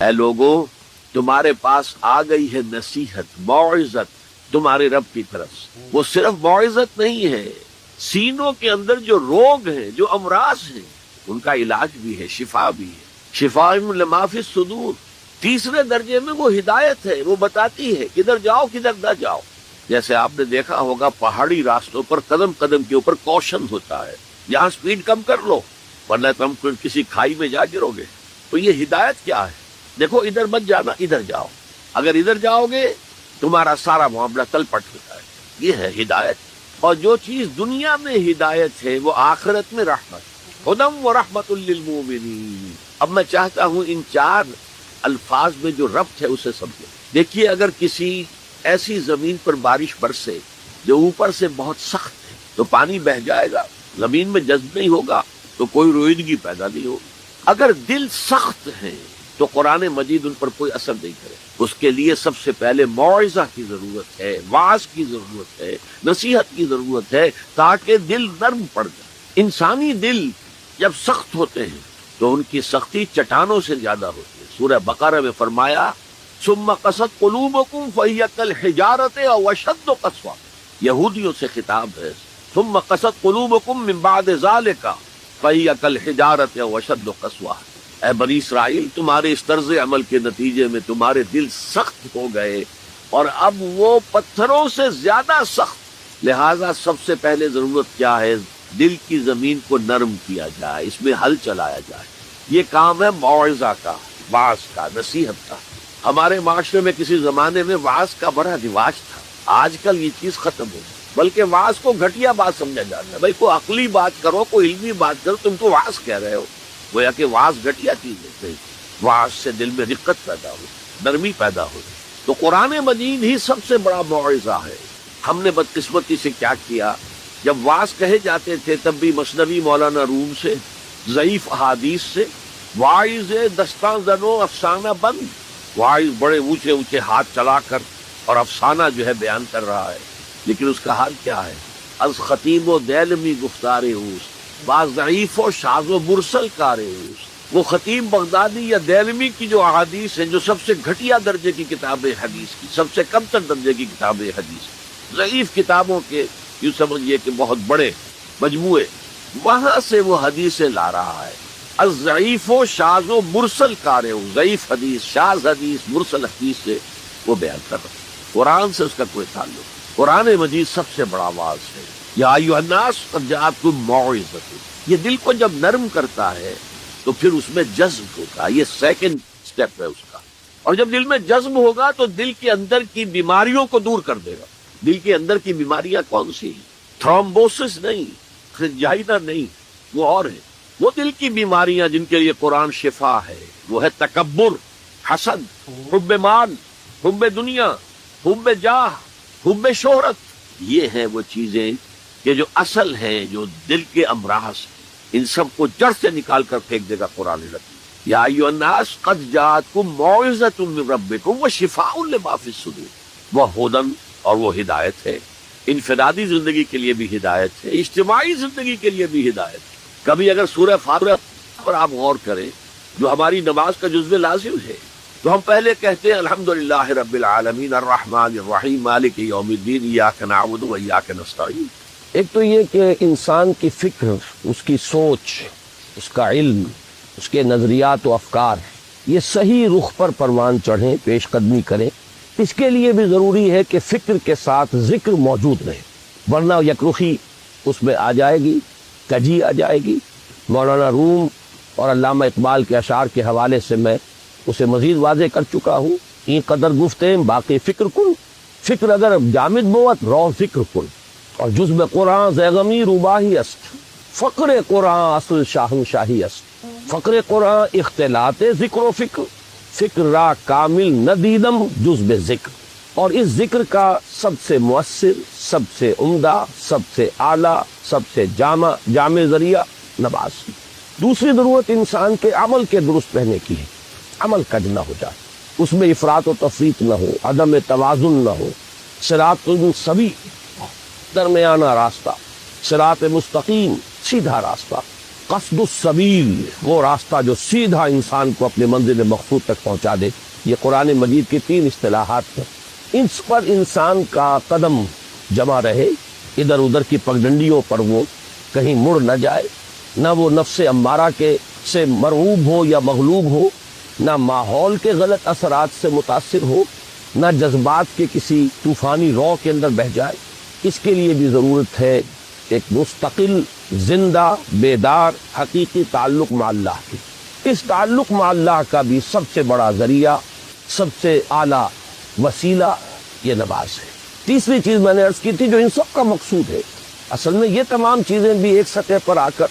اے لوگو تمہارے پاس آ گئی ہے نصیحت، موعظت تمہارے رب کی طرف سے۔ وہ صرف موعظت نہیں ہے، سینوں کے اندر جو روگ ہیں، جو امراض ہیں، ان کا علاج بھی ہے، شفا بھی ہے۔ شفاء لما فی الصدور۔ تیسرے درجے میں وہ ہدایت ہے، وہ بتاتی ہے کدھر جاؤ کدھر نہ جاؤ۔ جیسے آپ نے دیکھا ہوگا پہاڑی راستوں پر قدم قدم کے اوپر کوشن ہوتا ہے، یہاں سپیڈ کم کر لو ورنہ تم کسی کھائی میں جا گرو گے۔ تو یہ ہدایت کیا ہے؟ دیکھو ادھر مت جانا، ادھر جاؤ، اگر ادھر جاؤ گے تمہارا سارا معاملہ تل پٹ ہو جائے گا۔ یہ ہے ہدایت۔ اور جو چیز دنیا میں ہدایت ہے وہ آخرت میں رحمت، ہدی و رحمت للمؤمنین۔ اب میں چاہتا ہوں ان چار الفاظ میں جو ربط ہے اسے سمجھیں۔ دیکھیے اگر کسی ایسی زمین پر بارش برسے جو اوپر سے بہت سخت ہے تو پانی بہہ جائے گا، زمین میں جذب نہیں ہوگا تو کوئی روئیدگی پیدا نہیں ہوگی۔ اگر دل سخت ہیں تو قرآن مجید ان پر کوئی اثر نہیں کرے۔ اس کے لیے سب سے پہلے موعظہ کی ضرورت ہے، وعظ کی ضرورت ہے، نصیحت کی ضرورت ہے تاکہ دل نرم پڑ جائے۔ انسانی دل جب سخت ہوتے ہیں تو ان کی سختی چٹانوں سے زیادہ ہوتی ہے۔ سورہ بقرہ میں فرمایا ثم قست قلوبکم فہی کالحجارۃ او اشد قسوہ۔ یہودیوں سے خطاب ہے، ثم قست قلوبکم من بعد ذلک فہی کالحجارۃ او اشد قسوہ۔ اے بنی اسرائیل، تمہارے اس طرز عمل کے نتیجے میں تمہارے دل سخت ہو گئے اور اب وہ پتھروں سے زیادہ سخت۔ لہذا سب سے پہلے ضرورت کیا ہے؟ دل کی زمین کو نرم کیا جائے، اس میں ہل چلایا جائے۔ یہ کام ہے موعظہ کا، وعظ کا، نصیحت کا۔ ہمارے معاشرے میں کسی زمانے میں وعظ کا بڑا رواج تھا، آج کل یہ چیز ختم ہو گئی، بلکہ وعظ کو گھٹیا بات سمجھا جاتا ہے۔ بھائی کوئی عقلی بات کرو، کوئی علمی بات کرو، تم تو وعظ کہہ رہے ہو۔ گویا کہ وعظ گھٹیا چیز ہے، وعظ سے دل میں رقت پیدا ہو، نرمی پیدا ہو۔ تو قرآن مجید ہی سب سے بڑا موعظہ ہے۔ ہم نے بدقسمتی سے کیا کیا، جب وعظ کہے جاتے تھے تب بھی مثنوی مولانا روم سے، ضعیف احادیث سے، واعظ دستان زنو افسانہ بند، واعظ بڑے اونچے اونچے ہاتھ چلا کر اور افسانہ جو ہے بیان کر رہا ہے، لیکن اس کا حال کیا ہے؟ از خطیب و دیلمی گفتار اوست، بعض ضعیف و شاذ و مرسل کار اوست۔ وہ خطیب بغدادی یا دیلمی کی جو احادیث ہیں، جو سب سے گھٹیا درجے کی کتاب حدیث کی، سب سے کم تر درجے کی کتاب حدیث، ضعیف کتابوں کے یوں سمجھیے کہ بہت بڑے مجموعے، وہاں سے وہ حدیثیں لا رہا ہے۔ الضعیف و شاذ و مرسل کار ہو، ضعیف حدیث، شاذ حدیث، مرسل حدیث سے وہ بیان کر رہا ہے۔ قرآن سے اس کا کوئی تعلق۔ قرآن مجید سب سے بڑا واعظ ہے۔ یا ایھا الناس قد جاءتکم موعظۃ۔ یہ دل کو جب نرم کرتا ہے تو پھر اس میں جذب ہوگا، یہ سیکنڈ سٹیپ ہے اس کا۔ اور جب دل میں جذب ہوگا تو دل کے اندر کی بیماریوں کو دور کر دے گا۔ دل کے اندر کی بیماریاں کون سی ہیں؟ تھرومبوسس نہیں، خنجائنا نہیں، وہ اور ہے۔ وہ دل کی بیماریاں جن کے لیے قرآن شفا ہے، وہ ہے تکبر، حسد، حب مال، حب دنیا، حب جاہ، حب شہرت۔ یہ ہیں وہ چیزیں کہ جو اصل ہیں، جو دل کے امراض ہیں، ان سب کو جڑ سے نکال کر پھینک دے گا قرآن حکیم۔ یا ایھا الناس قد جاءتکم موعظۃ من ربکم وشفاء لما فی الصدور۔ وہ ہدن اور وہ ہدایت ہے، انفرادی زندگی کے لیے بھی ہدایت ہے، اجتماعی زندگی کے لیے بھی ہدایت ہے۔ کبھی اگر سورہ فاتحہ پر آپ غور کریں جو ہماری نماز کا جزو لازم ہے، تو ہم پہلے کہتے ہیں الحمدللہ رب العالمین الرحمن الرحیم مالک یوم الدین ایاک نعبد و ایاک نستعین۔ ایک تو یہ کہ انسان کی فکر، اس کی سوچ، اس کا علم، اس کے نظریات و افکار یہ صحیح رخ پر پروان چڑھیں، پیش قدمی کریں۔ اس کے لیے بھی ضروری ہے کہ فکر کے ساتھ ذکر موجود رہے، ورنہ یکرخی اس میں آ جائے گی، کجی آ جائے گی۔ مولانا روم اور علامہ اقبال کے اشعار کے حوالے سے میں اسے مزید واضح کر چکا ہوں۔ این قدر گفتیں باقی فکر کن، فکر اگر جامد بوت رو فکر کن، اور جزب قرآن زیغمی روباہی است، فقر قرآن اصل شاہنشاہی است۔ فقر قرآن اختلاط ذکر و فکر، فکر را کامل نہ دیدم جزب ذکر۔ اور اس ذکر کا سب سے مؤثر، سب سے عمدہ، سب سے اعلیٰ، سب سے جامع ذریعہ نماز۔ دوسری ضرورت انسان کے عمل کے درست رہنے کی ہے، عمل کج نہ ہو جائے، اس میں افراط و تفریط نہ ہو، عدم توازن نہ ہو۔ صراط سوی، درمیانہ راستہ، صراط مستقیم، سیدھا راستہ۔ قصد السبیل، وہ راستہ جو سیدھا انسان کو اپنے منزل مقصود تک پہنچا دے۔ یہ قرآن مجید کی 3 اصطلاحات ہیں، اس پر انسان کا قدم جمع رہے، ادھر ادھر کی پگڈنڈیوں پر وہ کہیں مڑ نہ جائے، نہ وہ نفس امارہ کے سے مرعوب ہو یا مغلوب ہو، نہ ماحول کے غلط اثرات سے متاثر ہو، نہ جذبات کے کسی طوفانی رو کے اندر بہہ جائے۔ اس کے لیے بھی ضرورت ہے ایک مستقل، زندہ، بیدار، حقیقی تعلق مع اللہ کی۔ اس تعلق مع اللہ کا بھی سب سے بڑا ذریعہ، سب سے اعلیٰ وسیلہ یہ نماز ہے۔ تیسری چیز میں نے عرض کی تھی جو ان سب کا مقصود ہے، اصل میں یہ تمام چیزیں بھی ایک سطح پر آ کر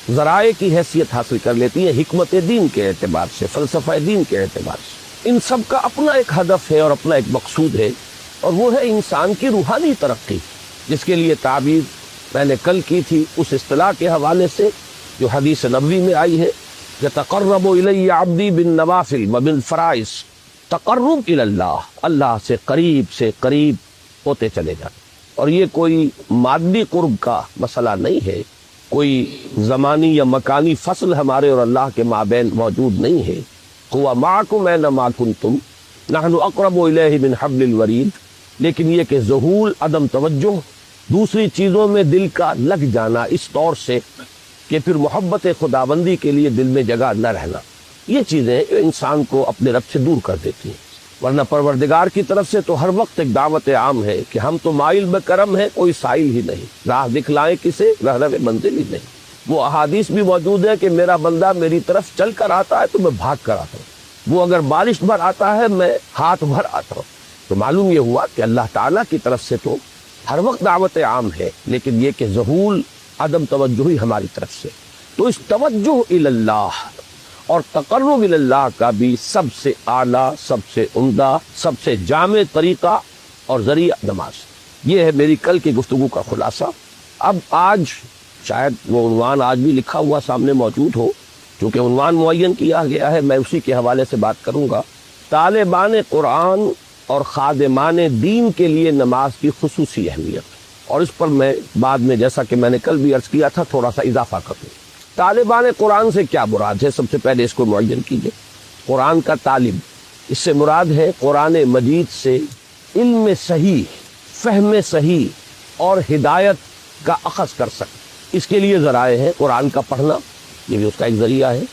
ذرائع کی حیثیت حاصل کر لیتی ہیں، حکمت دین کے اعتبار سے، فلسفہ دین کے اعتبار سے۔ ان سب کا اپنا ایک ہدف ہے اور اپنا ایک مقصود ہے، اور وہ ہے انسان کی روحانی ترقی، جس کے لیے تعبیر میں نے کل کی تھی اس اصطلاح کے حوالے سے جو حدیث نبوی میں آئی ہے، یتقرب الی عبدی بالنوافل وبالفرائض، تقرب الی اللہ سے قریب ہوتے چلے جاتے۔ اور یہ کوئی مادی قرب کا مسئلہ نہیں ہے، کوئی زمانی یا مکانی فصل ہمارے اور اللہ کے مابین موجود نہیں ہے۔ ہوا معکم اینما کنتم نحن اقرب الیہ من حبل الورید، لیکن یہ کہ ذہول، عدم توجہ، دوسری چیزوں میں دل کا لگ جانا اس طور سے کہ پھر محبت خداوندی کے لیے دل میں جگہ نہ رہنا، یہ چیزیں انسان کو اپنے رب سے دور کر دیتی ہیں۔ ورنہ پروردگار کی طرف سے تو ہر وقت ایک دعوت عام ہے کہ ہم تو مائل بکرم ہیں، کوئی سائل ہی نہیں، راہ دکھلائیں کسے، رہنم منزل ہی نہیں۔ وہ احادیث بھی موجود ہے کہ میرا بندہ میری طرف چل کر آتا ہے تو میں بھاگ کر آتا ہوں، وہ اگر بارش بھر آتا ہے میں ہاتھ بھر آتا ہوں۔ تو معلوم یہ ہوا کہ اللہ تعالیٰ کی طرف سے تو ہر وقت دعوت عام ہے، لیکن یہ کہ ذہول، عدم توجہی ہماری طرف سے۔ تو اس توجہ الی اللہ اور تقرب الی اللہ کا بھی سب سے اعلیٰ، سب سے عمدہ، سب سے جامع طریقہ اور ذریعہ نماز۔ یہ ہے میری کل کی گفتگو کا خلاصہ۔ اب آج شاید وہ عنوان آج بھی لکھا ہوا سامنے موجود ہو، چونکہ عنوان معین کیا گیا ہے، میں اسی کے حوالے سے بات کروں گا۔ طالبان قرآن اور خادمان دین کے لیے نماز کی خصوصی اہمیت، اور اس پر میں بعد میں، جیسا کہ میں نے کل بھی عرض کیا تھا، تھوڑا سا اضافہ کروں۔ طالبان قرآن سے کیا مراد ہے؟ سب سے پہلے اس کو معین کیجئے۔ قرآن کا طالب، اس سے مراد ہے قرآن مجید سے علم صحیح، فہم صحیح اور ہدایت کا اخذ کر سکے۔ اس کے لیے ذرائع ہے قرآن کا پڑھنا، یہ بھی اس کا ایک ذریعہ ہے۔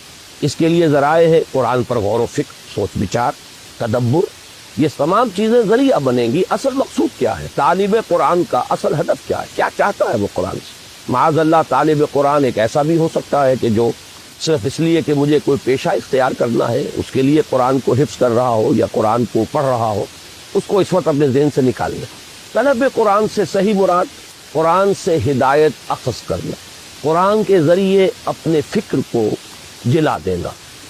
اس کے لیے ذرائع ہے قرآن پر غور و فکر، سوچ بچار، تدبر، یہ تمام چیزیں ذریعہ بنیں گی۔ اصل مقصود کیا ہے؟ طالب قرآن کا اصل ہدف کیا ہے؟ کیا چاہتا ہے وہ قرآن سے؟ معاذ اللہ طالب قرآن ایک ایسا بھی ہو سکتا ہے کہ جو صرف اس لیے کہ مجھے کوئی پیشہ اختیار کرنا ہے، اس کے لیے قرآن کو حفظ کر رہا ہو یا قرآن کو پڑھ رہا ہو، اس کو اس وقت اپنے ذہن سے نکال لیں۔ طلب قرآن سے صحیح مراد قرآن سے ہدایت اخذ کرنا، قرآن کے ذریعے اپنے فکر کو جلا دینا،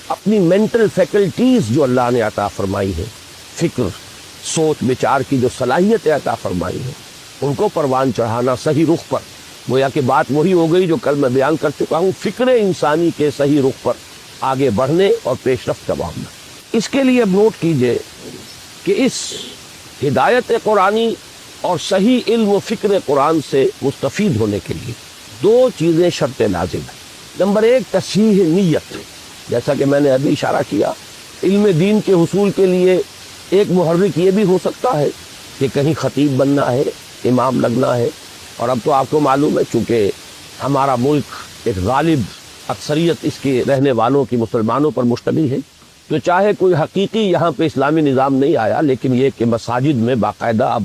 اپنی مینٹل فیکلٹیز جو اللہ نے عطا فرمائی ہے، فکر، سوچ بچار کی جو صلاحیت عطا فرمائی ہے، ان کو پروان چڑھانا صحیح رخ پر۔ گویا کہ بات وہی ہو گئی جو کل میں بیان کر چکا ہوں، فکر انسانی کے صحیح رخ پر آگے بڑھنے اور پیش رفت کا معاملہ۔ اس کے لیے اب نوٹ کیجئے کہ اس ہدایت قرآنی اور صحیح علم و فکر قرآن سے مستفید ہونے کے لیے 2 چیزیں شرط لازم ہیں۔ نمبر 1 تصحیح نیت، جیسا کہ میں نے ابھی اشارہ کیا، علم دین کے حصول کے لیے ایک محرک یہ بھی ہو سکتا ہے کہ کہیں خطیب بننا ہے، امام لگنا ہے، اور اب تو آپ کو معلوم ہے چونکہ ہمارا ملک ایک غالب اکثریت اس کے رہنے والوں کی مسلمانوں پر مشتمل ہے، تو چاہے کوئی حقیقی یہاں پہ اسلامی نظام نہیں آیا، لیکن یہ کہ مساجد میں باقاعدہ اب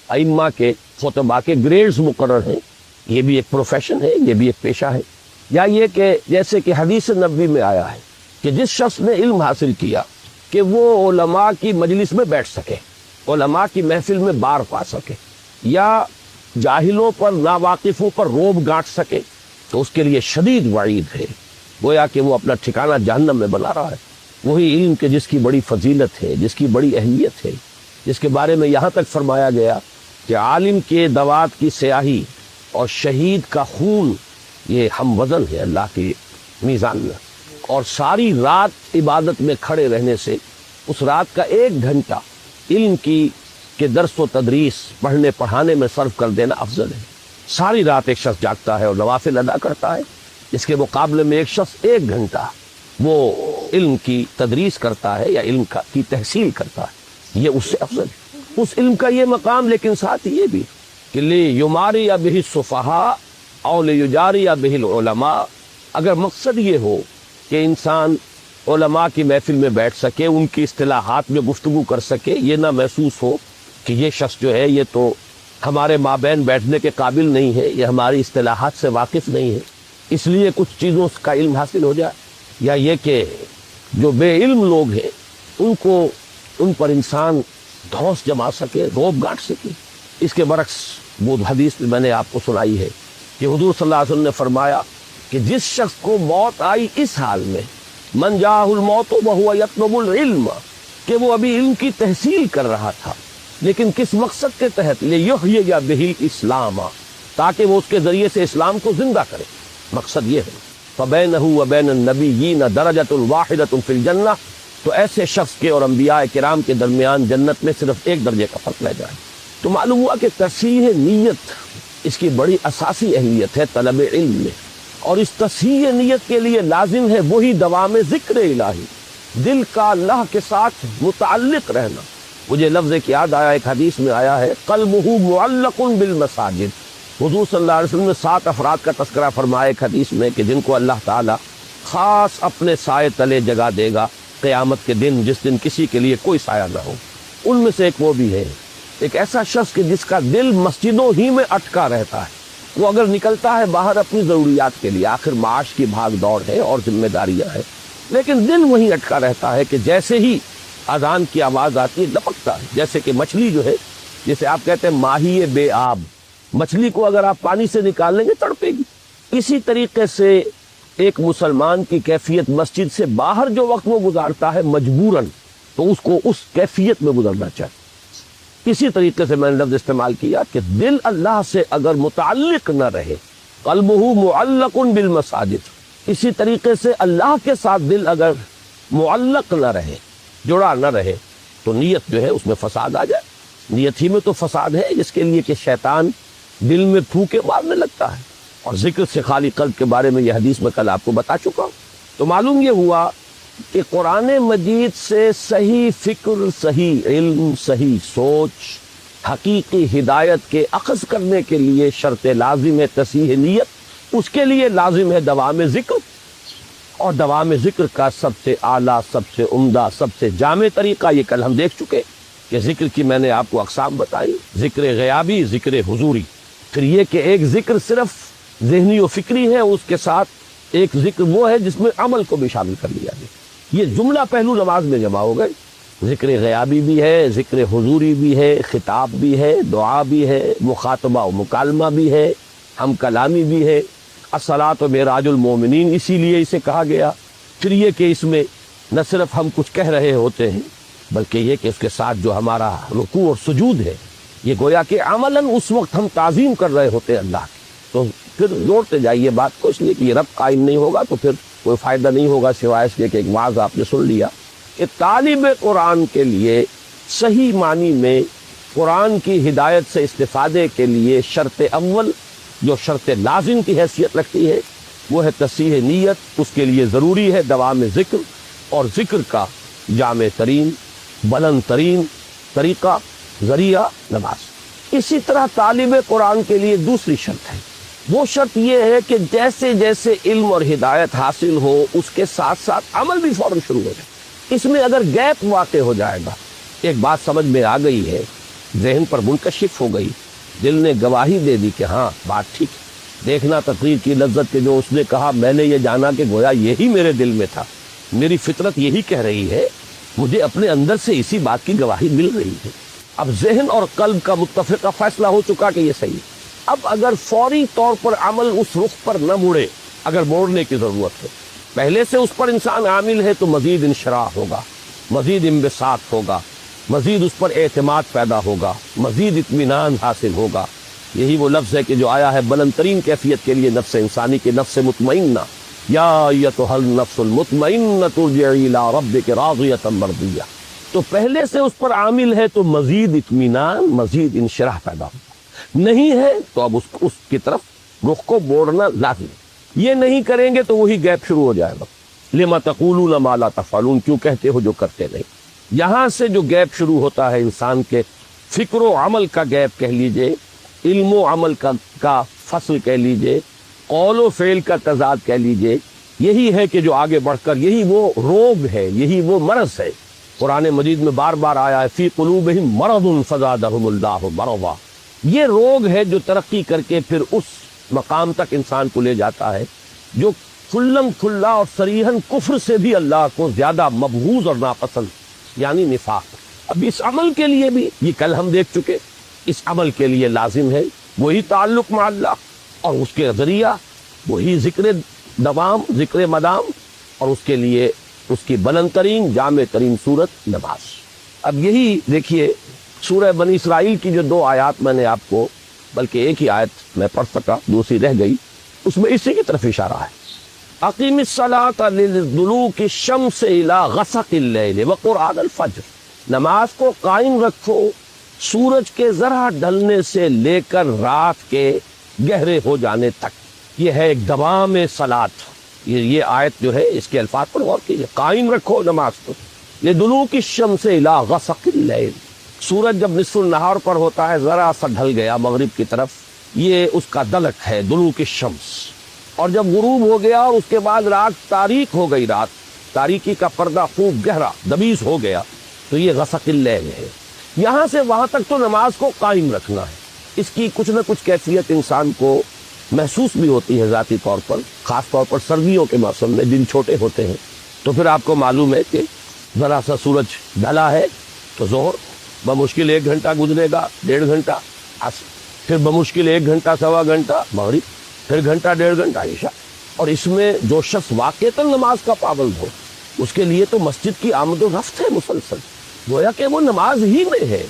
ائمہ کے خطباء کے گریڈز مقرر ہیں، یہ بھی ایک پروفیشن ہے، یہ بھی ایک پیشہ ہے۔ یا یہ کہ جیسے کہ حدیث نبوی میں آیا ہے کہ جس شخص نے علم حاصل کیا کہ وہ علماء کی مجلس میں بیٹھ سکے، علماء کی محفل میں بار پا سکے، یا جاہلوں پر، ناواقفوں پر روب گانٹ سکے، تو اس کے لیے شدید وعید ہے، گویا کہ وہ اپنا ٹھکانہ جہنم میں بنا رہا ہے۔ وہی علم کے جس کی بڑی فضیلت ہے، جس کی بڑی اہمیت ہے، جس کے بارے میں یہاں تک فرمایا گیا کہ عالم کے دوات کی سیاہی اور شہید کا خون یہ ہم وزن ہے اللہ کے میزان میں، اور ساری رات عبادت میں کھڑے رہنے سے اس رات کا 1 گھنٹہ علم کی کہ درس و تدریس، پڑھنے پڑھانے میں صرف کر دینا افضل ہے۔ ساری رات ایک شخص جاگتا ہے اور نوافل ادا کرتا ہے، اس کے مقابلے میں ایک شخص 1 گھنٹہ وہ علم کی تدریس کرتا ہے یا علم کی تحصیل کرتا ہے، یہ اس سے افضل ہے۔ اس علم کا یہ مقام، لیکن ساتھ یہ بھی کہ لیماری بہ السفہاء او لیجاری بہ العلماء، اگر مقصد یہ ہو کہ انسان علماء کی محفل میں بیٹھ سکے، ان کی اصطلاحات میں گفتگو کر سکے، یہ نہ محسوس ہو کہ یہ شخص جو ہے یہ تو ہمارے مابین بیٹھنے کے قابل نہیں ہے، یہ ہماری اصطلاحات سے واقف نہیں ہے، اس لیے کچھ چیزوں کا علم حاصل ہو جائے، یا یہ کہ جو بے علم لوگ ہیں ان پر انسان دھوس جما سکے، روب گانٹ سکے۔ اس کے برعکس وہ حدیث میں نے آپ کو سنائی ہے کہ حضور صلی اللہ علیہ وسلم نے فرمایا کہ جس شخص کو موت آئی اس حال میں، من جاءہ الموت وہو یطلب العلم، کہ وہ ابھی علم کی تحصیل کر رہا تھا، لیکن کس مقصد کے تحت؟ لیحیی بہ الاسلام، تاکہ وہ اس کے ذریعے سے اسلام کو زندہ کرے، مقصد یہ ہے۔ فبینہ وبین النبیین درجۃ واحدۃ فی الجنہ، تو ایسے شخص کے اور انبیاء کرام کے درمیان جنت میں صرف 1 درجے کا فرق رہ جائے۔ تو معلوم ہوا کہ تصحیح نیت اس کی بڑی اساسی اہمیت ہے طلب علم میں، اور اس تصحیح نیت کے لیے لازم ہے وہی دوام ذکر الہی، دل کا اللہ کے ساتھ متعلق رہنا۔ مجھے لفظ ایک یاد آیا، ایک حدیث میں آیا ہے قلبہ معلق بالمساجد۔ حضور صلی اللہ علیہ وسلم نے 7 افراد کا تذکرہ فرمایا ایک حدیث میں کہ جن کو اللہ تعالی خاص اپنے سائے تلے جگہ دے گا قیامت کے دن، جس دن کسی کے لیے کوئی سایہ نہ ہو۔ ان میں سے ایک وہ بھی ہے، ایک ایسا شخص کہ جس کا دل مسجدوں ہی میں اٹکا رہتا ہے، وہ اگر نکلتا ہے باہر اپنی ضروریات کے لیے، آخر معاش کی بھاگ دوڑ ہے اور ذمہ داریاں ہیں، لیکن دل وہیں اٹکا رہتا ہے کہ جیسے ہی اذان کی آواز آتی ہے لپکتا ہے، جیسے کہ مچھلی جو ہے، جسے آپ کہتے ہیں ماہی بے آب، مچھلی کو اگر آپ پانی سے نکال لیں گے تڑپے گی۔ اسی طریقے سے ایک مسلمان کی کیفیت مسجد سے باہر جو وقت وہ گزارتا ہے مجبوراً، تو اس کو اس کیفیت میں گزرنا چاہیے۔ اسی طریقے سے میں نے لفظ استعمال کیا کہ دل اللہ سے اگر متعلق نہ رہے، قلبہ معلق بالمساجد، اسی طریقے سے اللہ کے ساتھ دل اگر معلق نہ رہے، جڑا نہ رہے، تو نیت جو ہے اس میں فساد آ جائے۔ نیت ہی میں تو فساد ہے، جس کے لیے کہ شیطان دل میں پھونکے مارنے لگتا ہے، اور ذکر سے خالی قلب کے بارے میں یہ حدیث میں کل آپ کو بتا چکا ہوں۔ تو معلوم یہ ہوا کہ قرآن مجید سے صحیح فکر، صحیح علم، صحیح سوچ، حقیقی ہدایت کے اخذ کرنے کے لیے شرط لازم ہے تصحیح نیت، اس کے لیے لازم ہے دوام ذکر، اور دوام ذکر کا سب سے اعلیٰ، سب سے عمدہ، سب سے جامع طریقہ یہ کل ہم دیکھ چکے کہ ذکر کی میں نے آپ کو اقسام بتائی، ذکر غیابی، ذکر حضوری، پھر یہ کہ ایک ذکر صرف ذہنی و فکری ہے، اس کے ساتھ ایک ذکر وہ ہے جس میں عمل کو بھی شامل کر لیا گیا۔ یہ جملہ پہلو نماز میں جمع ہو گئے، ذکر غیابی بھی ہے، ذکر حضوری بھی ہے، خطاب بھی ہے، دعا بھی ہے، مخاطبہ و مکالمہ بھی ہے، ہم کلامی بھی ہے، الصلاۃ معراج المومنین اسی لیے اسے کہا گیا۔ پھر یہ کہ اس میں نہ صرف ہم کچھ کہہ رہے ہوتے ہیں، بلکہ یہ کہ اس کے ساتھ جو ہمارا رکوع اور سجود ہے، یہ گویا کہ عملاً اس وقت ہم تعظیم کر رہے ہوتے ہیں اللہ کی۔ تو پھر جوڑتے جائیے بات کو، اس لیے کہ یہ رب قائم نہیں ہوگا تو پھر کوئی فائدہ نہیں ہوگا سوائے اس کے کہ ایک واعظ آپ نے سن لیا کہ طالب قرآن کے لیے صحیح معنی میں قرآن کی ہدایت سے استفادے کے لیے شرط اول جو شرط لازم کی حیثیت رکھتی ہے وہ ہے تصحیح نیت، اس کے لیے ضروری ہے دوام ذکر، اور ذکر کا جامع ترین، بلند ترین طریقہ ذریعہ نماز۔ اسی طرح طالب قرآن کے لیے دوسری شرط ہے، وہ شرط یہ ہے کہ جیسے جیسے علم اور ہدایت حاصل ہو اس کے ساتھ ساتھ عمل بھی فوراً شروع ہو جائے۔ اس میں اگر گیپ واقع ہو جائے گا، ایک بات سمجھ میں آ گئی ہے، ذہن پر منکشف ہو گئی، دل نے گواہی دے دی کہ ہاں بات ٹھیک ہے، دیکھنا تقریر کی لذت کے جو اس نے کہا، میں نے یہ جانا کہ گویا یہی میرے دل میں تھا، میری فطرت یہی کہہ رہی ہے، مجھے اپنے اندر سے اسی بات کی گواہی مل رہی ہے۔ اب ذہن اور قلب کا متفقہ فیصلہ ہو چکا کہ یہ صحیح ہے۔ اب اگر فوری طور پر عمل اس رخ پر نہ مڑے، اگر موڑنے کی ضرورت ہے، پہلے سے اس پر انسان عامل ہے تو مزید انشراح ہوگا، مزید انبساط ہوگا، مزید اس پر اعتماد پیدا ہوگا، مزید اطمینان حاصل ہوگا۔ یہی وہ لفظ ہے کہ جو آیا ہے بلند ترین کیفیت کے لیے نفس انسانی کے نفس مطمئنہ، یا ایتھا النفس المطمئنۃ ارجعی الی ربک راضیۃ مرضیہ۔ تو پہلے سے اس پر عامل ہے تو مزید اطمینان، مزید انشراح پیدا ہوگا، نہیں ہے تو اب اس کی طرف رخ کو موڑنا لازم ہے۔ یہ نہیں کریں گے تو وہی گیپ شروع ہو جائے گا. لما تقولون ما لا تفعلون، کیوں کہتے ہو جو کرتے نہیں. یہاں سے جو گیپ شروع ہوتا ہے انسان کے فکر و عمل کا گیپ کہہ لیجئے، علم و عمل کا فصل کہہ لیجئے، قول و فعل کا تضاد کہہ لیجئے، یہی ہے کہ جو آگے بڑھ کر یہی وہ روگ ہے، یہی وہ مرض ہے. قرآن مجید میں بار بار آیا ہے فی قلوبہم مرض فزادہم اللہ مرضا. یہ روگ ہے جو ترقی کر کے پھر اس مقام تک انسان کو لے جاتا ہے جو کھلم کھلا اور صریحاً کفر سے بھی اللہ کو زیادہ مبغوض اور ناپسند، یعنی نفاق. اب اس عمل کے لیے بھی یہ کل ہم دیکھ چکے، اس عمل کے لیے لازم ہے وہی تعلق مع اللہ، اور اس کے ذریعہ وہی ذکر دوام، ذکر مدام، اور اس کے لیے اس کی بلند ترین جامع ترین صورت نماز. اب یہی دیکھیے سورہ بنی اسرائیل کی جو 2 آیات میں نے آپ کو، بلکہ ایک ہی آیت میں پڑھ سکا، دوسری رہ گئی، اس میں اسی کی طرف اشارہ ہے. اقیم الصلاۃ لدلوک الشمس الی غسق اللیل وقرآن الفجر. نماز کو قائم رکھو سورج کے ذرا ڈھلنے سے لے کر رات کے گہرے ہو جانے تک. یہ ہے ایک دوام صلاۃ. یہ آیت جو ہے اس کے الفاظ پر غور کیجیے. قائم رکھو نماز کو لدلوک الشمس الی غسق اللیل. سورج جب نصف النہار پر ہوتا ہے، ذرا سا ڈھل گیا مغرب کی طرف، یہ اس کا دلک ہے دلوک الشمس. اور جب غروب ہو گیا اور اس کے بعد رات تاریک ہو گئی، رات تاریکی کا پردہ خوب گہرا دبیز ہو گیا، تو یہ غسق اللیل ہے. یہاں سے وہاں تک تو نماز کو قائم رکھنا ہے. اس کی کچھ نہ کچھ کیفیت انسان کو محسوس بھی ہوتی ہے ذاتی طور پر، خاص طور پر سردیوں کے موسم میں دن چھوٹے ہوتے ہیں. تو پھر آپ کو معلوم ہے کہ ذرا سا سورج ڈھلا ہے تو ظہر بمشکل 1 گھنٹہ گزرے گا، 1.5 گھنٹہ عصر، پھر بمشکل 1 گھنٹہ سوا گھنٹہ مغرب، پھر گھنٹہ 1.5 گھنٹہ عشاء. اور اس میں جو شخص واقعتاً نماز کا پابند ہو اس کے لیے تو مسجد کی آمد و رفت ہے مسلسل، گویا کہ وہ نماز ہی میں ہے.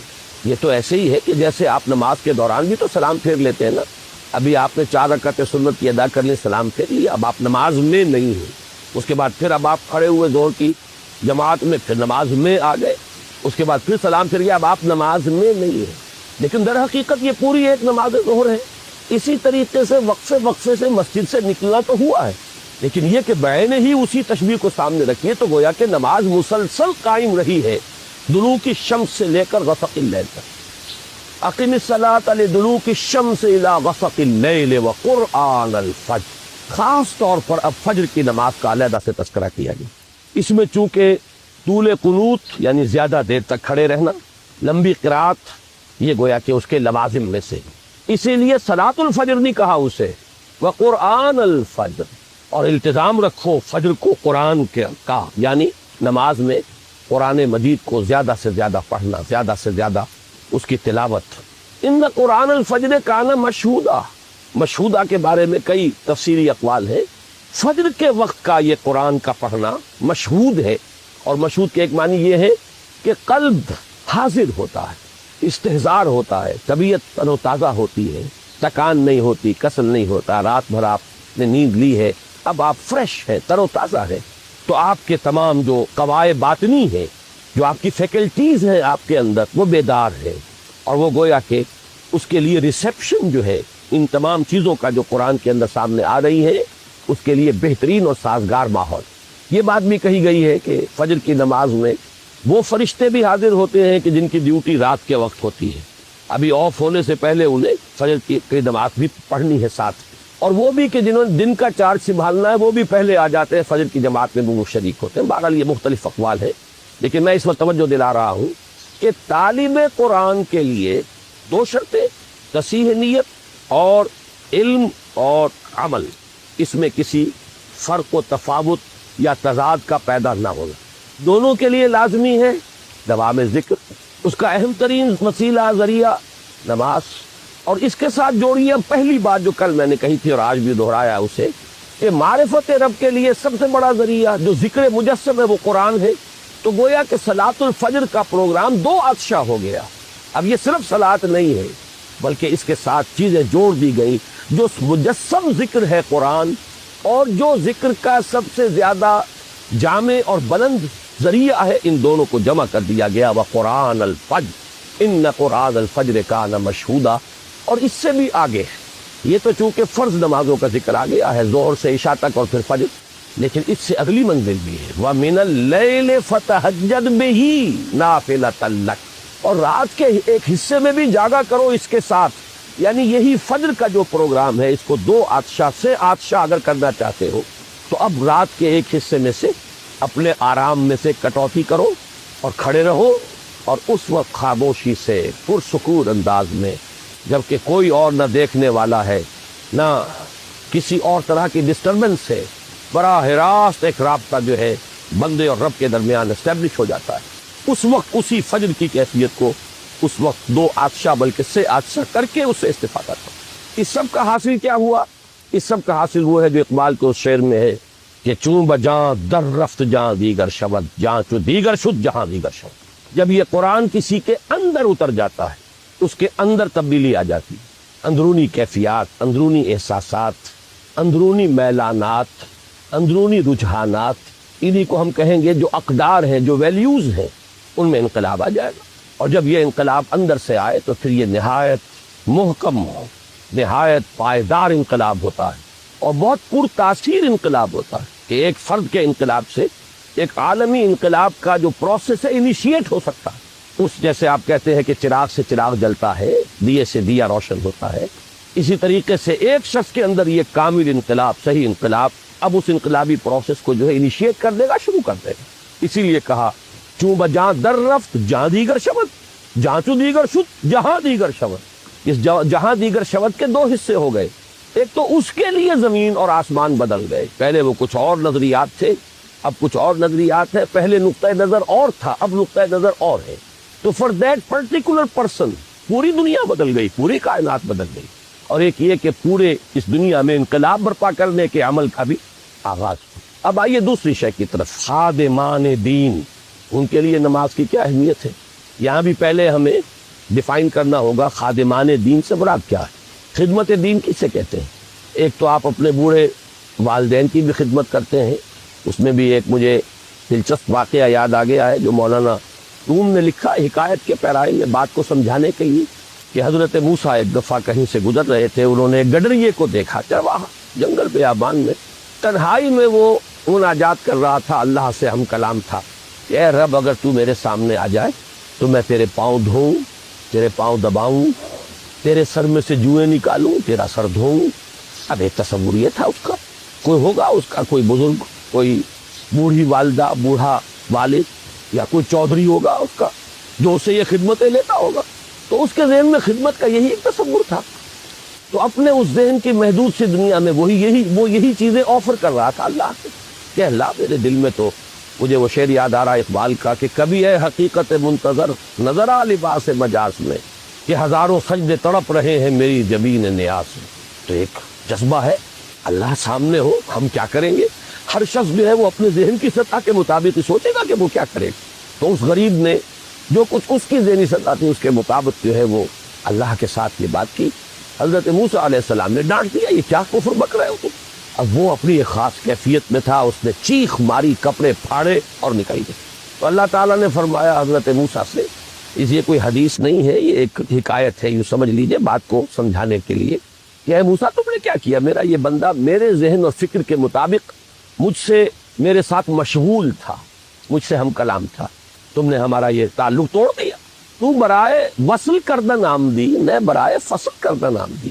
یہ تو ایسے ہی ہے کہ جیسے آپ نماز کے دوران بھی تو سلام پھیر لیتے ہیں نا. ابھی آپ نے 4 رکعت سنت کی ادا کر لی، سلام پھیر لیا، اب آپ نماز میں نہیں ہیں. اس کے بعد پھر اب آپ کھڑے ہوئے ظہر کی جماعت میں، پھر نماز میں آ گئے، اس کے بعد پھر سلام پھر گیا، اب آپ نماز میں نہیں ہیں. لیکن در حقیقت یہ پوری ایک نماز ظہر ہے. اسی طریقے سے وقفے سے مسجد سے نکلنا تو ہوا ہے، لیکن یہ کہ بعین ہی اسی تشبیہ کو سامنے رکھیے تو گویا کہ نماز مسلسل قائم رہی ہے دلوک الشمس سے لے کر غسق اللیل تک. اقم الصلاۃ لدلوک الشمس الی غسق اللیل وقرآن الفجر. خاص طور پر اب فجر کی نماز کا علیحدہ سے تذکرہ کیا گیا. اس میں چونکہ طول قنوت یعنی زیادہ دیر تک کھڑے رہنا، لمبی قرات، یہ گویا کہ اس کے لوازم میں سے، اسی لیے صلاۃ الفجر نہیں کہا اسے، وقرآن الفجر. اور التزام رکھو فجر کو قرآن کا، یعنی نماز میں قرآن مجید کو زیادہ سے زیادہ پڑھنا، زیادہ سے زیادہ اس کی تلاوت. ان قرآن الفجر کان مشہودا. مشہودا کے بارے میں کئی تفسیری اقوال ہیں. فجر کے وقت کا یہ قرآن کا پڑھنا مشہود ہے، اور مشہود کے ایک معنی یہ ہے کہ قلب حاضر ہوتا ہے، استحضار ہوتا ہے، طبیعت تر و تازہ ہوتی ہے، تکان نہیں ہوتی، کسل نہیں ہوتا. رات بھر آپ نے نیند لی ہے، اب آپ فریش ہے، تر و تازہ ہے، تو آپ کے تمام جو قوائے باطنی ہیں، جو آپ کی فیکلٹیز ہیں آپ کے اندر، وہ بیدار ہے. اور وہ گویا کہ اس کے لیے ریسیپشن جو ہے ان تمام چیزوں کا جو قرآن کے اندر سامنے آ رہی ہے، اس کے لیے بہترین اور سازگار ماحول. یہ بات بھی کہی گئی ہے کہ فجر کی نماز میں وہ فرشتے بھی حاضر ہوتے ہیں کہ جن کی ڈیوٹی رات کے وقت ہوتی ہے. ابھی آف ہونے سے پہلے انہیں فجر کی نماز بھی پڑھنی ہے ساتھ، اور وہ بھی کہ جنہوں نے دن کا چارج سنبھالنا ہے وہ بھی پہلے آ جاتے ہیں، فجر کی جماعت میں وہ شریک ہوتے ہیں. بہرحال یہ مختلف اقوال ہے، لیکن میں اس وقت توجہ دلا رہا ہوں کہ طالب قرآن کے لیے 2 شرطیں، تصحیح نیت اور علم اور عمل، اس میں کسی فرق و تفاوت یا تضاد کا پیدا نہ ہونا، دونوں کے لیے لازمی ہے دوام ذکر. اس کا اہم ترین وسیلہ ذریعہ نماز. اور اس کے ساتھ جوڑیے پہلی بات جو کل میں نے کہی تھی اور آج بھی دہرایا اسے، کہ معرفت رب کے لیے سب سے بڑا ذریعہ جو ذکر مجسم ہے وہ قرآن ہے. تو گویا کہ صلاۃ الفجر کا پروگرام 2 عطشہ ہو گیا. اب یہ صرف صلاۃ نہیں ہے، بلکہ اس کے ساتھ چیزیں جوڑ دی گئی جو مجسم ذکر ہے قرآن، اور جو ذکر کا سب سے زیادہ جامع اور بلند ذریعہ ہے، ان دونوں کو جمع کر دیا گیا. وقرآن الفجر ان قرآن الفجر کان مشہودا. اور اس سے بھی آگے یہ تو چونکہ فرض نمازوں کا ذکر آ گیا ہے، ظہر سے عشاء تک اور پھر فجر، لیکن اس سے اگلی منزل بھی ہے، وَمِنَ اللَّيْلِ فَتَهَجَّدْ بِهِ نَافِلَةً لَكَ، اور رات کے ایک حصے میں بھی جاگا کرو اس کے ساتھ، یعنی یہی فجر کا جو پروگرام ہے، اس کو 2 آتشاں سے آتشاں اگر کرنا چاہتے ہو تو اب رات کے ایک حصے میں سے اپنے آرام میں سے کٹوتی کرو اور کھڑے رہو، اور اس وقت خاموشی سے پرسکون انداز میں، جبکہ کوئی اور نہ دیکھنے والا ہے، نہ کسی اور طرح کی ڈسٹربنس ہے، براہ راست ایک رابطہ جو ہے بندے اور رب کے درمیان اسٹیبلش ہو جاتا ہے، اس وقت اسی فجر کی کیفیت کو اس وقت 2 آتشاں بلکہ 3 آتشاں کر کے اس سے استفادہ کرو۔ اس سب کا حاصل کیا ہوا؟ اس سب کا حاصل وہ ہے جو اقبال کے اس شعر میں ہے کہ چوں بجاں در رفت جاں دیگر شود، جاں چو دیگر شد جہاں دیگر شود۔ جب یہ قرآن کسی کے اندر اتر جاتا ہے، اس کے اندر تبدیلی آ جاتی، اندرونی کیفیات، اندرونی احساسات، اندرونی میلانات، اندرونی رجحانات، انہی کو ہم کہیں گے جو اقدار ہیں، جو ویلیوز ہیں، ان میں انقلاب آ جائے گا۔ اور جب یہ انقلاب اندر سے آئے تو پھر یہ نہایت محکم، نہایت پائیدار انقلاب ہوتا ہے، اور بہت پر تاثیر انقلاب ہوتا ہے کہ ایک فرد کے انقلاب سے ایک عالمی انقلاب کا جو پروسیس ہے انیشیٹ ہو سکتا ہے۔ اس جیسے آپ کہتے ہیں کہ چراغ سے چراغ جلتا ہے، دیے سے دیا روشن ہوتا ہے، اسی طریقے سے ایک شخص کے اندر یہ کامل انقلاب، صحیح انقلاب، اب اس انقلابی پروسیس کو جو ہے انیشیٹ کر دے گا، شروع کر دے گا۔ اسی لیے کہا چوں بجاں در رفت جہاں دیگر شود، جہاں چو دیگر شد جہاں دیگر شود۔ اس جہاں دیگر شود کے 2 حصے ہو گئے، ایک تو اس کے لیے زمین اور آسمان بدل گئے، پہلے وہ کچھ اور نظریات تھے، اب کچھ اور نظریات ہے، پہلے نقطہ نظر اور تھا، اب نقطہ نظر اور ہے، تو فار دیٹ پرٹیکولر پرسن پوری دنیا بدل گئی، پوری کائنات بدل گئی۔ اور ایک یہ کہ پورے اس دنیا میں انقلاب برپا کرنے کے عمل کا بھی آغاز ہو۔ اب آئیے دوسری شے کی طرف، خادمان دین، ان کے لیے نماز کی کیا اہمیت ہے؟ یہاں بھی پہلے ہمیں ڈیفائن کرنا ہوگا خادمان دین سے مراد کیا ہے، خدمت دین کسے کہتے ہیں؟ ایک تو آپ اپنے بوڑھے والدین کی بھی خدمت کرتے ہیں، اس میں بھی ایک مجھے دلچسپ واقعہ یاد آ گیا ہے جو مولانا روم نے لکھا حکایت کے پیرائی میں بات کو سمجھانے کے لیے، کہ حضرت موسیٰ ایک دفعہ کہیں سے گزر رہے تھے، انہوں نے ایک گڈریے کو دیکھا، چرواہا جنگل بیابان میں، تنہائی میں وہ مناجات کر رہا تھا، اللہ سے ہم کلام تھا کہ اے رب اگر تو میرے سامنے آ جائے تو میں تیرے پاؤں دھوؤں، تیرے پاؤں دباؤں، تیرے سر میں سے جوئیں نکالوں، تیرا سر دھوؤں۔ اب ایک تصور یہ تھا اس کا، کوئی ہوگا اس کا کوئی بزرگ، کوئی بوڑھی والدہ، بوڑھا والد، یا کوئی چودھری ہوگا اس کا جو اسے یہ خدمتیں لیتا ہوگا، تو اس کے ذہن میں خدمت کا یہی ایک تصور تھا، تو اپنے اس ذہن کی محدود سی دنیا میں وہ یہی چیزیں آفر کر رہا تھا اللہ سے کہ اللہ میرے دل میں تو مجھے وہ شعر یاد آ رہا اقبال کا کہ کبھی ہے حقیقت منتظر نظر آ لباس مجاز میں کہ ہزاروں سجدے تڑپ رہے ہیں میری جبین نیاز میں۔ تو ایک جذبہ ہے، اللہ سامنے ہو، ہم کیا کریں گے؟ ہر شخص جو ہے وہ اپنے ذہن کی سطح کے مطابق ہی سوچے گا کہ وہ کیا کرے گا۔ تو اس غریب نے جو کچھ اس کی ذہنی سطح تھی اس کے مطابق جو ہے وہ اللہ کے ساتھ یہ بات کی۔ حضرت موسیٰ علیہ السلام نے ڈانٹ دیا، یہ کیا کفر بک رہے ہو تم؟ اب وہ اپنی ایک خاص کیفیت میں تھا، اس نے چیخ ماری، کپڑے پھاڑے اور نکل گئے۔ تو اللہ تعالیٰ نے فرمایا حضرت موسیٰ سے، یہ کوئی حدیث نہیں ہے، یہ ایک حکایت ہے، یوں سمجھ لیجئے بات کو سمجھانے کے لیے کہ اے موسیٰ تم نے کیا کیا؟ میرا یہ بندہ میرے ذہن اور فکر کے مطابق مجھ سے میرے ساتھ مشغول تھا، مجھ سے ہم کلام تھا، تم نے ہمارا یہ تعلق توڑ دیا۔ تو برائے وصل کردن آمدی نہ برائے فصل کردن آمدی،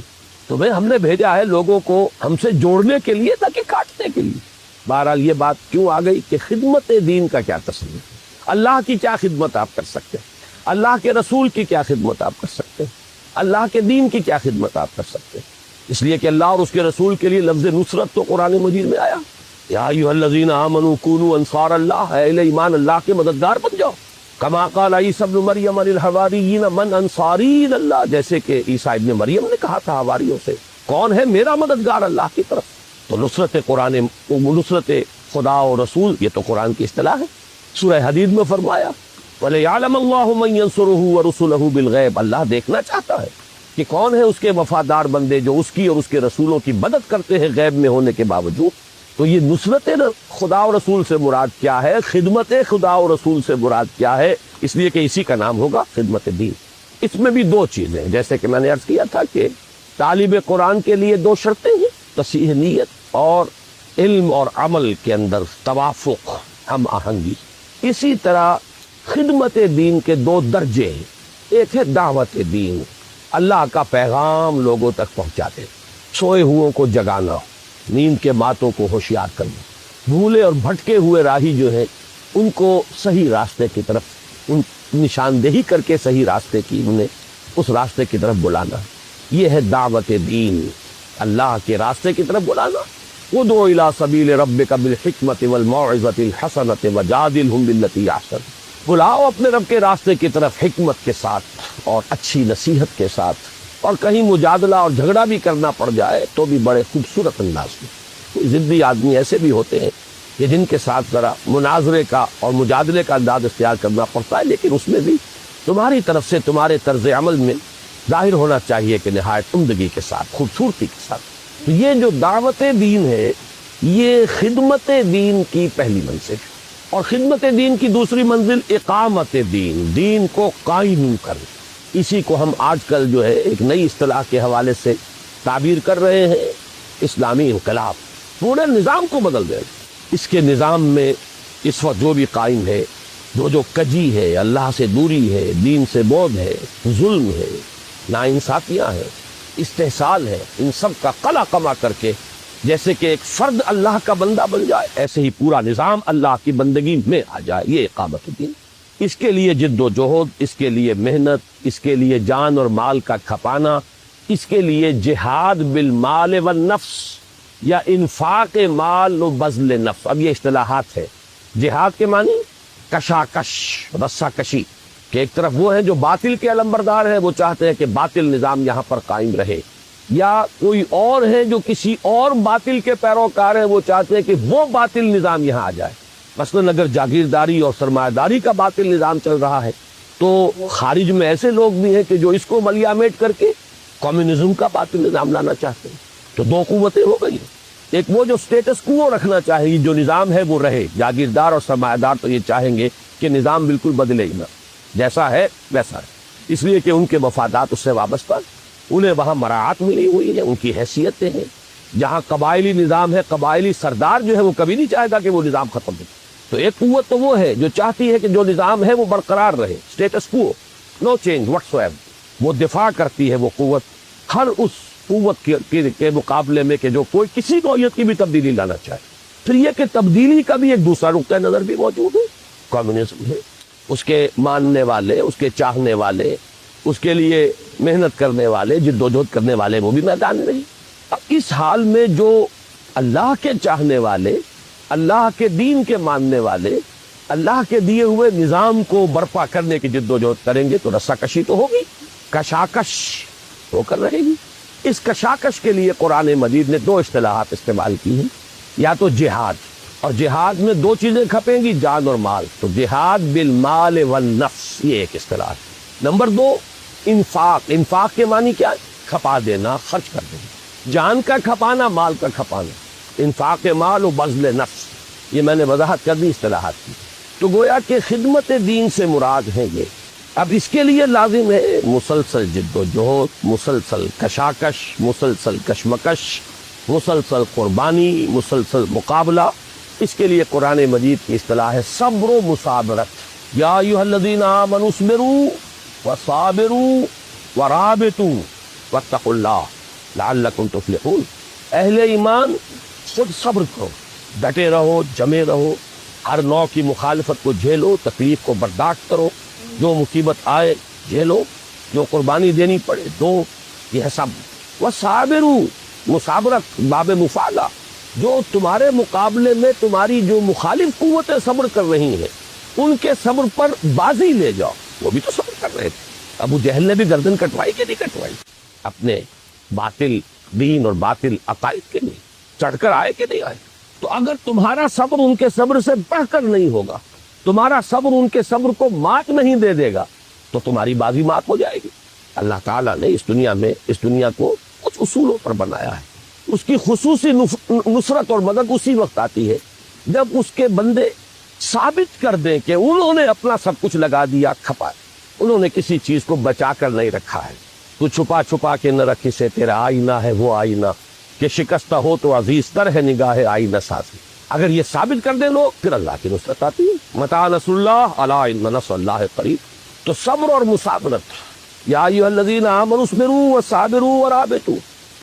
تمہیں ہم نے بھیجا ہے لوگوں کو ہم سے جوڑنے کے لیے تاکہ کاٹنے کے لیے۔ بہرحال یہ بات کیوں آ گئی کہ خدمت دین کا کیا تصور، اللہ کی کیا خدمت آپ کر سکتے ہیں، اللہ کے رسول کی کیا خدمت آپ کر سکتے ہیں، اللہ کے دین کی کیا خدمت آپ کر سکتے ہیں۔ اس لیے کہ اللہ اور اس کے رسول کے لیے لفظ نصرت تو قرآن مجید میں آیا، یا ایھا الذین آمنوا کونوا انصار اللہ، اے اہل ایمان اللہ کے مددگار بن جاؤ، کما قال عیسی ابن مریم للحواریین من انصاری اللہ، جیسے کہ عیسیٰ ابن مریم نے کہا تھا حواریوں سے کون ہے میرا مددگار اللہ کی طرف۔ تو نصرت قرآن، نصرت خدا اور رسول، یہ تو قرآن کی اصطلاح ہے۔ سورہ حدید میں فرمایا وَلِيَعْلَمَ اللَّهُ مَن يَنصُرُهُ وَرُسُلَهُ بِالْغَيْبِ، اللہ دیکھنا چاہتا ہے کہ کون ہے اس کے وفادار بندے جو اس کی اور اس کے رسولوں کی مدد کرتے ہیں غیب میں ہونے کے باوجود۔ تو یہ نصرت خدا و رسول سے مراد کیا ہے، خدمت خدا و رسول سے مراد کیا ہے، اس لیے کہ اسی کا نام ہوگا خدمت دین۔ اس میں بھی 2 چیزیں، جیسے کہ میں نے عرض کیا تھا کہ طالب قرآن کے لیے دو شرطیں ہیں، تصحیح نیت اور علم اور عمل کے اندر توافق، ہم آہنگی۔ اسی طرح خدمت دین کے دو درجے ہیں، ایک ہے دعوت دین، اللہ کا پیغام لوگوں تک پہنچا دے، سوئے ہوئوں کو جگانا، نیند کے ماتوں کو ہوشیار کرنا، بھولے اور بھٹکے ہوئے راہی جو ہیں ان کو صحیح راستے کی طرف، ان نشاندہی کر کے صحیح راستے کی، انہیں اس راستے کی طرف بلانا، یہ ہے دعوت دین، اللہ کے راستے کی طرف بلانا۔ ادعو الی سبیل ربک بالحکمت والموعظۃ الحسنۃ وجادلھم باللتی احسن، بلاؤ اپنے رب کے راستے کی طرف حکمت کے ساتھ اور اچھی نصیحت کے ساتھ، اور کہیں مجادلہ اور جھگڑا بھی کرنا پڑ جائے تو بھی بڑے خوبصورت انداز میں۔ کوئی ضدی آدمی ایسے بھی ہوتے ہیں کہ جن کے ساتھ ذرا مناظرے کا اور مجادلے کا انداز اختیار کرنا پڑتا ہے، لیکن اس میں بھی تمہاری طرف سے تمہارے طرز عمل میں ظاہر ہونا چاہیے کہ نہایت عمدگی کے ساتھ، خوبصورتی کے ساتھ۔ تو یہ جو دعوت دین ہے یہ خدمت دین کی پہلی منزل ہے، اور خدمت دین کی دوسری منزل اقامت دین، دین کو قائم کرنا۔ اسی کو ہم آج کل جو ہے ایک نئی اصطلاح کے حوالے سے تعبیر کر رہے ہیں، اسلامی انقلاب، پورے نظام کو بدل دے۔ اس کے نظام میں اس وقت جو بھی قائم ہے، جو کجی ہے، اللہ سے دوری ہے، دین سے بعد ہے، ظلم ہے، ناانصافیاں ہیں، استحصال ہے، ان سب کا قلع کما کر کے جیسے کہ ایک فرد اللہ کا بندہ بن جائے، ایسے ہی پورا نظام اللہ کی بندگی میں آ جائے، یہ اقامت الدین۔ اس کے لیے جد و جہد، اس کے لیے محنت، اس کے لیے جان اور مال کا کھپانا، اس کے لیے جہاد بالمال والنفس یا انفاق مال و بذل نفس۔ اب یہ اصطلاحات ہے۔ جہاد کے معنی کشاکش، رسہ کشی، کہ ایک طرف وہ ہیں جو باطل کے علمبردار ہیں، وہ چاہتے ہیں کہ باطل نظام یہاں پر قائم رہے، یا کوئی اور ہیں جو کسی اور باطل کے پیروکار ہیں، وہ چاہتے ہیں کہ وہ باطل نظام یہاں آ جائے۔ مثلا اگر جاگیرداری اور سرمایہ داری کا باطل نظام چل رہا ہے تو خارج میں ایسے لوگ بھی ہیں کہ جو اس کو ملیامیٹ کر کے کمیونزم کا باطل نظام لانا چاہتے ہیں۔ تو دو قوتیں ہو گئی، ایک وہ جو سٹیٹس کو رکھنا چاہے گی، جو نظام ہے وہ رہے، جاگیردار اور سرمایہ دار تو یہ چاہیں گے کہ نظام بالکل بدلے ہی نہ، جیسا ہے ویسا ہے، اس لیے کہ ان کے مفادات اس سے وابستہ، انہیں وہاں مراعات ملی ہوئی ہے، ان کی حیثیتیں ہیں۔ جہاں قبائلی نظام ہے، قبائلی سردار جو ہے وہ کبھی نہیں چاہے گا کہ وہ نظام ختم ہو۔ تو ایک قوت تو وہ ہے جو چاہتی ہے کہ جو نظام ہے وہ برقرار رہے، سٹیٹس کو، نو چینج وٹس ایور، وہ دفاع کرتی ہے وہ قوت ہر اس قوت کے مقابلے میں کہ جو کوئی کسی نوعیت کی بھی تبدیلی لانا چاہے۔ پھر یہ کہ تبدیلی کا بھی ایک دوسرا نقطہ نظر بھی موجود ہے، کمیونزم ہے، اس کے ماننے والے، اس کے چاہنے والے، اس کے لیے محنت کرنے والے، جد و جہد کرنے والے وہ بھی میدان میں نہیں۔ اب اس حال میں جو اللہ کے چاہنے والے، اللہ کے دین کے ماننے والے، اللہ کے دیے ہوئے نظام کو برپا کرنے کی جد و جہد کریں گے تو رسہ کشی تو ہوگی، کشاکش ہو کر رہے گی۔ اس کشاکش کے لیے قرآن مجید نے دو اصطلاحات استعمال کی ہیں، یا تو جہاد، اور جہاد میں دو چیزیں کھپیں گی، جان اور مال، تو جہاد بالمال والنفس، یہ ایک اصطلاح ہے۔ نمبر دو انفاق، انفاق کے معنی کیا ہے؟ کھپا دینا، خرچ کر دینا، جان کا کھپانا، مال کا کھپانا، انفاق مال و بذل نفس، یہ میں نے وضاحت کر دی اصطلاحات کی۔ تو گویا کہ خدمت دین سے مراد ہے یہ۔ اب اس کے لیے لازم ہے مسلسل جد و جہد، مسلسل کشاکش، مسلسل کشمکش، مسلسل قربانی، مسلسل مقابلہ۔ اس کے لیے قرآن مجید کی اصطلاح ہے صبر و مصابرت۔ یا ایھا الذین آمنوا اصبروا وصابروا ورابطوا واتقوا اللہ لعلکم تفلحون۔ اہل ایمان خود صبر کرو، ڈٹے رہو، جمے رہو، ہر نوع کی مخالفت کو جھیلو، تکلیف کو برداشت کرو، جو مصیبت آئے جھیلو، جو قربانی دینی پڑے دو، یہ ہے صبر۔ وصابروا، مصابرت باب مفعلہ، جو تمہارے مقابلے میں تمہاری جو مخالف قوتیں صبر کر رہی ہیں ان کے صبر پر بازی لے جاؤ، وہ بھی تو صبر کر رہے تھے۔ ابو جہل نے بھی گردن کٹوائی کہ نہیں کٹوائی؟ اپنے باطل دین اور باطل عقائد کے لیے چڑھ کر آئے کہ نہیں آئے؟ تو اگر تمہارا صبر ان کے صبر سے بڑھ کر نہیں ہوگا، تمہارا صبر ان کے صبر کو مات نہیں دے دے گا، تو تمہاری بازی مات ہو جائے گی۔ اللہ تعالیٰ نے اس دنیا کو کچھ اصولوں پر بنایا ہے۔ اس کی خصوصی نصرت اور مدد اسی وقت آتی ہے جب اس کے بندے ثابت کر دیں کہ انہوں نے اپنا سب کچھ لگا دیا، کھپا، انہوں نے کسی چیز کو بچا کر نہیں رکھا ہے، تو چھپا چھپا کے نہ رکھ اسے، تیرا آئینہ ہے وہ آئینہ کہ شکستہ ہو تو عزیز تر ہے نگاہ آئینہ سازی۔ اگر یہ ثابت کر دیں لوگ، پھر اللہ کی نصرت آتی ہے۔ متى نصر اللہ الا ان نصر اللہ قریب۔ تو صبر اور مصابرت، یا ایھا الذین آمنوا اصبروا وصابروا ورابطوا،